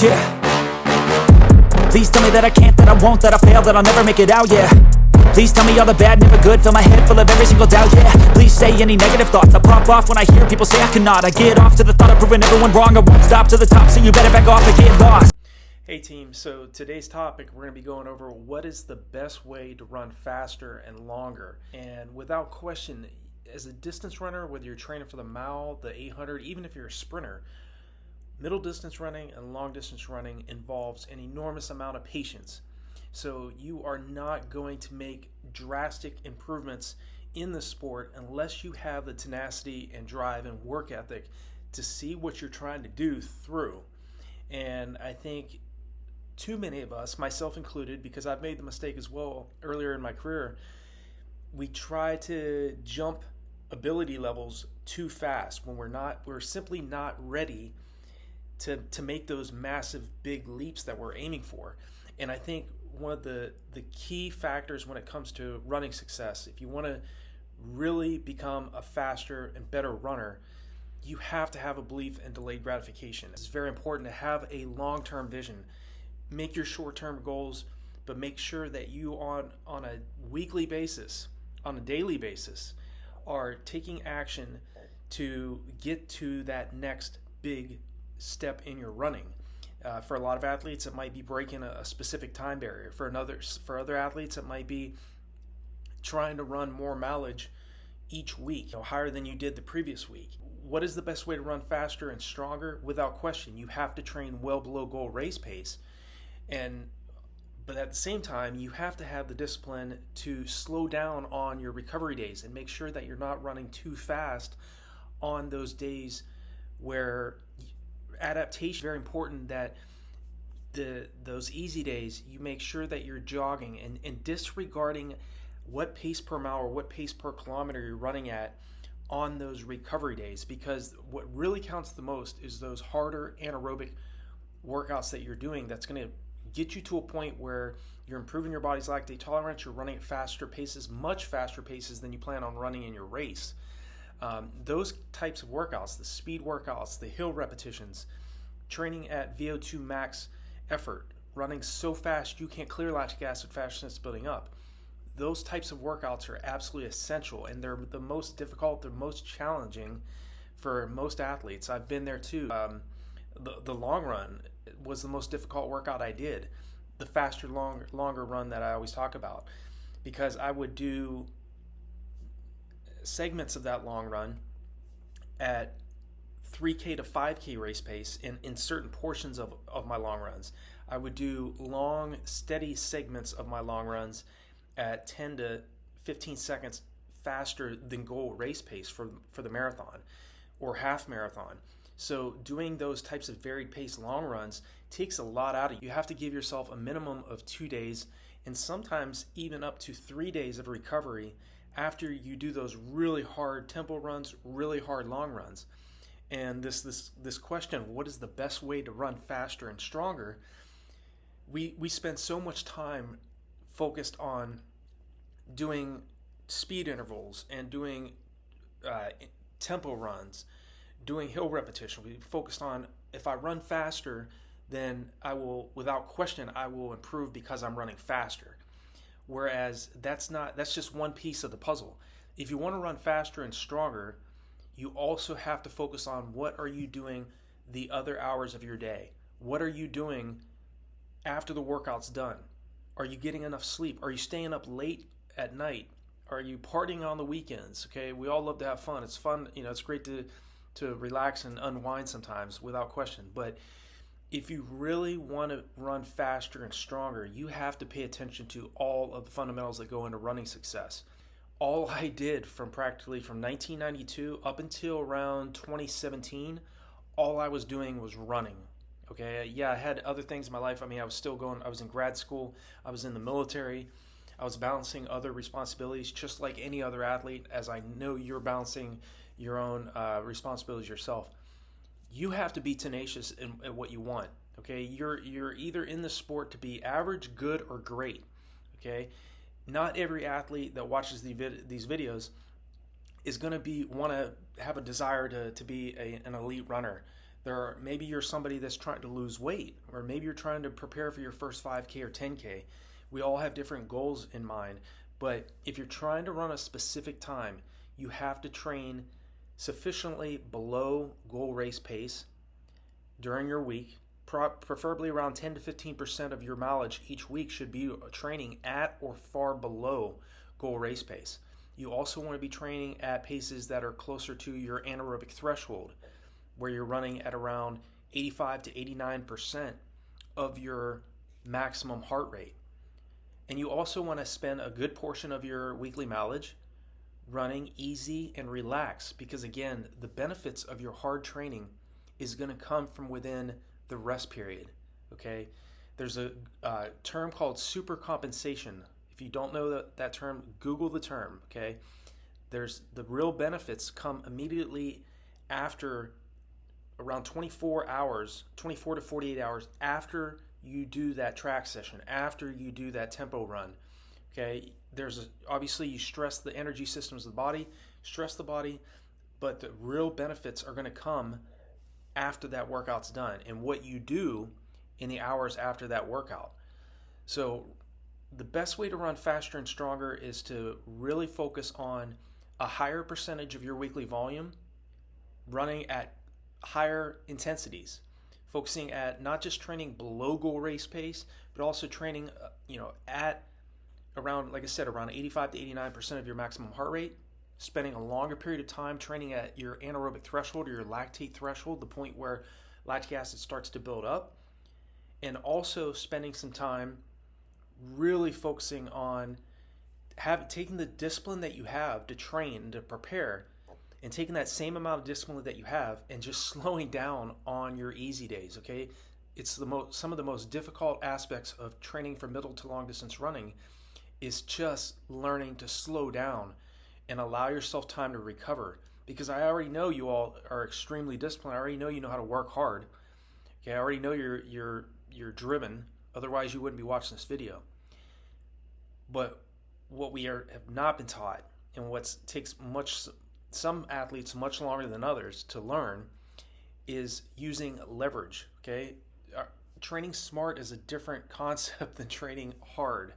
Yeah. Please tell me that I can't, that I won't, that I fail, that I'll never make it out, yeah. Please tell me all the bad, never good, fill my head full of every single doubt, yeah. Please say any negative thoughts, I pop off when I hear people say I cannot. I get off to the thought of proving everyone wrong, I won't stop to the top, so you better back off and get lost. Hey team, so today's topic, we're going to be going over what is the best way to run faster and longer. And without question, as a distance runner, whether you're training for the mile, the 800, even if you're a sprinter, middle distance running and long distance running involves an enormous amount of patience. So you are not going to make drastic improvements in the sport unless you have the tenacity and drive and work ethic to see what you're trying to do through. And I think too many of us, myself included, because I've made the mistake as well earlier in my career, we try to jump ability levels too fast when we're simply not ready to make those massive big leaps that we're aiming for. And I think one of the key factors when it comes to running success, if you want to really become a faster and better runner, you have to have a belief in delayed gratification. It's very important to have a long-term vision. Make your short-term goals, but make sure that you on a weekly basis, on a daily basis, are taking action to get to that next big step in your running. For a lot of athletes, it might be breaking a specific time barrier. For other athletes, it might be trying to run more mileage each week, higher than you did the previous week. What is the best way to run faster and stronger? Without question, you have to train well below goal race pace. But at the same time, you have to have the discipline to slow down on your recovery days and make sure that you're not running too fast on those days where adaptation is very important, that those easy days, you make sure that you're jogging and disregarding what pace per mile or what pace per kilometer you're running at on those recovery days, because what really counts the most is those harder anaerobic workouts that you're doing that's going to get you to a point where you're improving your body's lactate tolerance, you're running at faster paces, much faster paces than you plan on running in your race. Those types of workouts, the speed workouts, the hill repetitions, training at VO2 max effort, running so fast you can't clear lactic acid faster than it's building up. Those types of workouts are absolutely essential, and they're the most difficult, they're most challenging for most athletes. I've been there too. The long run was the most difficult workout I did. The faster, longer run that I always talk about, because I would do segments of that long run at 3K to 5K race pace in certain portions of my long runs. I would do long, steady segments of my long runs at 10 to 15 seconds faster than goal race pace for the marathon or half marathon. So doing those types of varied pace long runs takes a lot out of you. You have to give yourself a minimum of 2 days and sometimes even up to 3 days of recovery after you do those really hard tempo runs, really hard long runs. And this question, what is the best way to run faster and stronger? We spend so much time focused on doing speed intervals and doing tempo runs, doing hill repetition. We focused on, if I run faster, then I will, without question, I will improve because I'm running faster. Whereas that's just one piece of the puzzle. If you want to run faster and stronger, you also have to focus on what are you doing the other hours of your day. What are you doing after the workout's done? Are you getting enough sleep? Are you staying up late at night? Are you partying on the weekends? Okay, we all love to have fun. It's fun, it's great to relax and unwind sometimes, without question. But if you really want to run faster and stronger, you have to pay attention to all of the fundamentals that go into running success. All I did from 1992 up until around 2017, all I was doing was running. Okay, yeah, I had other things in my life. I was in grad school, I was in the military, I was balancing other responsibilities just like any other athlete, as I know you're balancing your own responsibilities yourself. You have to be tenacious in what you want. Okay, you're either in the sport to be average, good, or great. Okay, not every athlete that watches these videos is going to want to have a desire to be an elite runner. Maybe you're somebody that's trying to lose weight, or maybe you're trying to prepare for your first 5K or 10K. We all have different goals in mind, but if you're trying to run a specific time, you have to train sufficiently below goal race pace during your week. Preferably around 10 to 15% of your mileage each week should be training at or far below goal race pace. You also want to be training at paces that are closer to your anaerobic threshold, where you're running at around 85 to 89% of your maximum heart rate. And you also want to spend a good portion of your weekly mileage running easy and relaxed, because again, the benefits of your hard training is going to come from within the rest period. Okay, there's a term called supercompensation. If you don't know that term, Google the term. Okay, there's the real benefits come immediately after around 24 to 48 hours after you do that track session, after you do that tempo run. Okay, obviously you stress the energy systems of the body, but the real benefits are going to come after that workout's done and what you do in the hours after that workout. So the best way to run faster and stronger is to really focus on a higher percentage of your weekly volume running at higher intensities, focusing at not just training below goal race pace, but also training at around, like I said, around 85 to 89% of your maximum heart rate, spending a longer period of time training at your anaerobic threshold or your lactate threshold, the point where lactic acid starts to build up, and also spending some time really focusing on taking the discipline that you have to train, to prepare, and taking that same amount of discipline that you have and just slowing down on your easy days. Okay, it's some of the most difficult aspects of training for middle to long distance running is just learning to slow down and allow yourself time to recover, because I already know you all are extremely disciplined. I already know you know how to work hard. Okay, I already know you're driven, otherwise you wouldn't be watching this video. But what we have not been taught, and what takes some athletes much longer than others to learn, is using leverage. Okay, training smart is a different concept than training hard,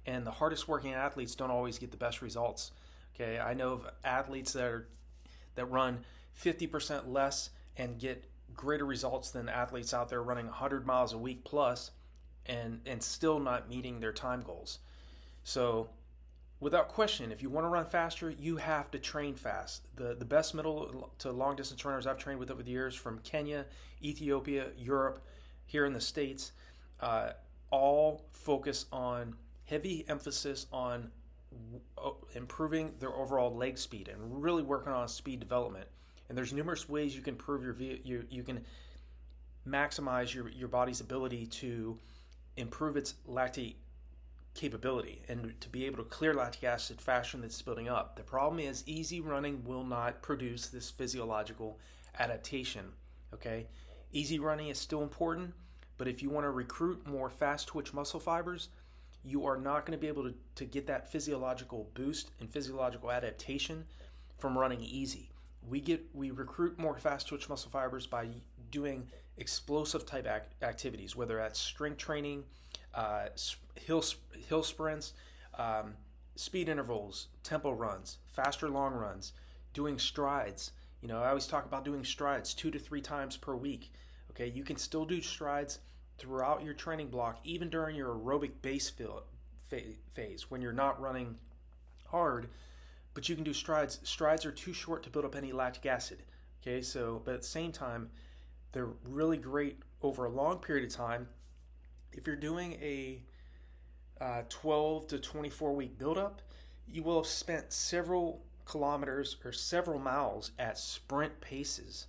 and the hardest working athletes don't always get the best results. Okay, I know of athletes that run 50% less and get greater results than athletes out there running 100 miles a week plus and still not meeting their time goals. So without question, if you want to run faster, you have to train fast. The best middle to long distance runners I've trained with over the years, from Kenya, Ethiopia, Europe, here in the States, all focus on heavy emphasis on improving their overall leg speed and really working on speed development. And there's numerous ways you can improve you can maximize your body's ability to improve its lactate capability and to be able to clear lactic acid faster than it's building up. The problem is easy running will not produce this physiological adaptation. Okay, easy running is still important, but if you want to recruit more fast twitch muscle fibers, you are not going to be able to get that physiological boost and physiological adaptation from running easy. We recruit more fast twitch muscle fibers by doing explosive type activities, whether that's strength training, hill sprints, speed intervals, tempo runs, faster long runs, doing strides. I always talk about doing strides 2 to 3 times per week. Okay, you can still do strides throughout your training block, even during your aerobic base phase when you're not running hard, but you can do strides. Strides are too short to build up any lactic acid. Okay, but at the same time, they're really great over a long period of time. If you're doing a 12 to 24 week buildup, you will have spent several kilometers or several miles at sprint paces.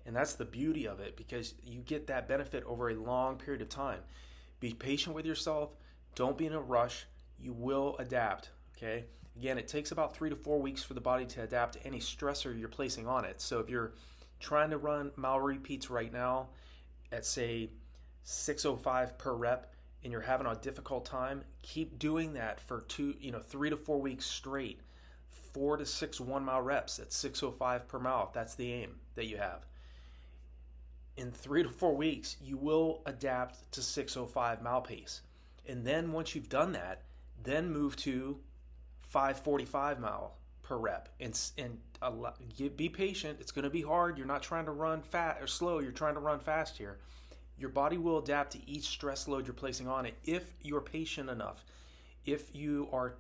And that's the beauty of it, because you get that benefit over a long period of time. Be patient with yourself. Don't be in a rush. You will adapt. Okay. Again, it takes about 3 to 4 weeks for the body to adapt to any stressor you're placing on it. So if you're trying to run mile repeats right now at, say, 605 per rep, and you're having a difficult time, keep doing that for 3 to 4 weeks straight. 4 to 6 1 mile reps at 605 per mile. If that's the aim that you have. in 3 to 4 weeks, you will adapt to 6:05 mile pace. And then once you've done that, then move to 5:45 mile per rep. Be patient. It's going to be hard. You're not trying to run fast or slow. You're trying to run fast here. Your body will adapt to each stress load you're placing on it if you're patient enough. If you are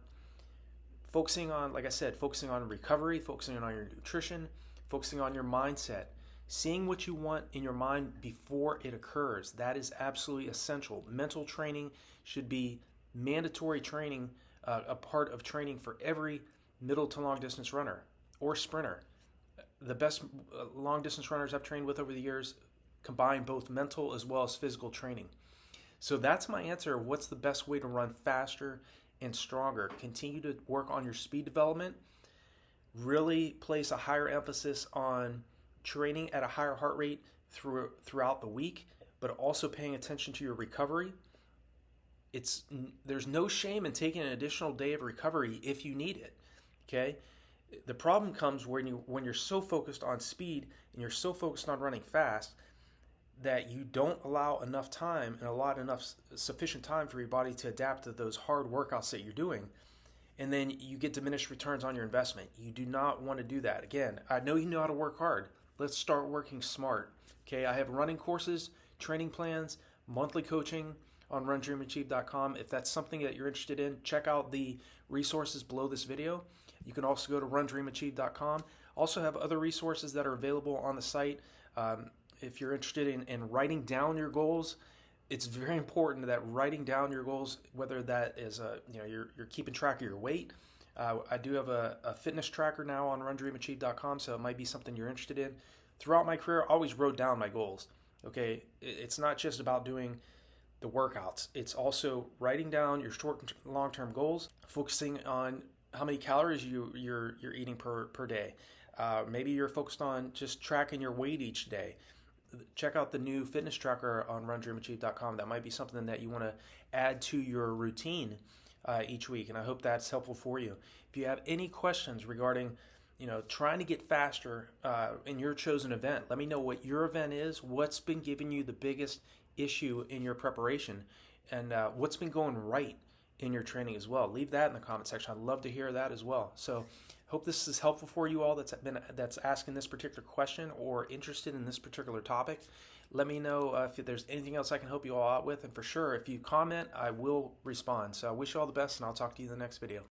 focusing on, like I said, focusing on recovery, focusing on your nutrition, focusing on your mindset, seeing what you want in your mind before it occurs. That is absolutely essential. Mental training should be mandatory training, a part of training for every middle to long distance runner or sprinter. The best long distance runners I've trained with over the years combine both mental as well as physical training. So that's my answer. What's the best way to run faster and stronger? Continue to work on your speed development. Really place a higher emphasis on training at a higher heart rate throughout the week, but also paying attention to your recovery. There's no shame in taking an additional day of recovery if you need it. Okay? The problem comes when you're so focused on speed and you're so focused on running fast that you don't allow enough time and sufficient time for your body to adapt to those hard workouts that you're doing. And then you get diminished returns on your investment. You do not want to do that. Again, I know you know how to work hard. Let's start working smart. Okay, I have running courses, training plans, monthly coaching on RunDreamAchieve.com. If that's something that you're interested in, check out the resources below this video. You can also go to RunDreamAchieve.com. Also have other resources that are available on the site. If you're interested in writing down your goals, it's very important that writing down your goals, whether that is you're keeping track of your weight. I do have a fitness tracker now on RunDreamAchieve.com, so it might be something you're interested in. Throughout my career, I always wrote down my goals. Okay, it's not just about doing the workouts. It's also writing down your short and long-term goals, focusing on how many calories you're eating per day. Maybe you're focused on just tracking your weight each day. Check out the new fitness tracker on RunDreamAchieve.com. That might be something that you want to add to your routine each week, and I hope that's helpful for you. If you have any questions regarding trying to get faster in your chosen event, let me know what your event is, what's been giving you the biggest issue in your preparation, and what's been going right in your training as well. Leave that in the comment section. I'd love to hear that as well. So hope this is helpful for you all that's asking this particular question or interested in this particular topic. Let me know if there's anything else I can help you all out with, and for sure, if you comment, I will respond. So I wish you all the best, and I'll talk to you in the next video.